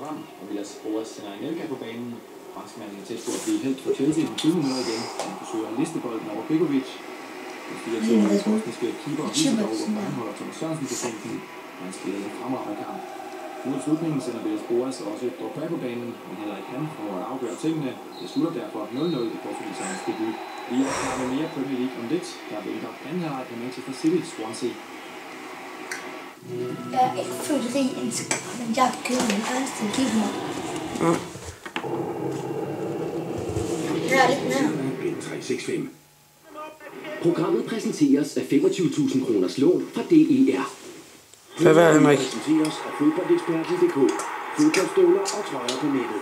frem, og Villas Boas sender Anelka på banen. Franskmanden er tæt på at blive helt for Chelsea i 20 minutter igen. Han forsøger at liste bolden over Begovic. Den 4-2 forskningske keeper og viser over, hvor han holder Thomas Sørensen på bænken. Han spiller en fremragende kamp. Mod slutningen sender Villas Boas også Drogba på banen, men heller ikke han får at afgøre tingene. Det slutter derfor 0-0 i portugisernes debut. Vi er klar med mere Premier League om lidt. Der venter anden halvleg af Manchester City Swansea. Jeg er ikke født rig, men jeg er købt min egen til keeper. Jeg er lidt nær. 365. Programmet præsenteres af 25.000 kroners lån fra DER. Hvad var Henrik? Præsenteres af fodboldeksperten.dk. Fodboldstøvler og trøjer på nettet.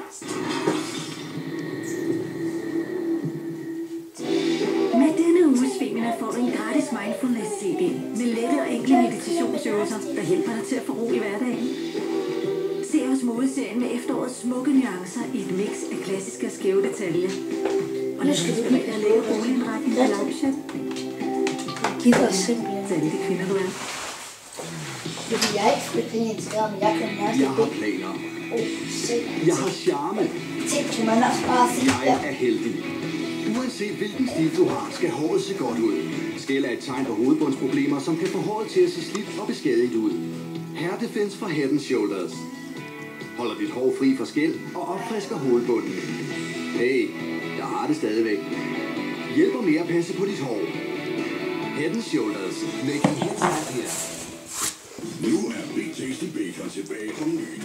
Med denne uges Femina får du en gratis mindfulness-CD med lette og enkle meditationsøvelser, der hjælper dig til at få ro i hverdagen. Se os modeserien med efterårets smukke nuancer i et mix af klassiske og skæve detaljer. Og nu skal du med at lægge boligindretning til lounge. Giv os simpelthen. Så er det de kvinder, du er. Fordi jeg er ikke født rig, men jeg kan nærmest Jeg har planer. Jeg har charme. Tænk, du man også bare sige. Jeg er heldig. Uanset hvilken stil du har, skal håret se godt ud. Skæl er et tegn på hovedbundsproblemer, som kan få håret til at se slidt og beskadiget ud. Hair Defense fra Head & Shoulders. Holder dit hår fri for skæl og opfrisker hovedbunden. Hey, jeg har det stadigvæk. Hjælper med at passe på dit hår. Head & Shoulders. Making hits happier. Nu er Big Tasty Bacon tilbage på menuen.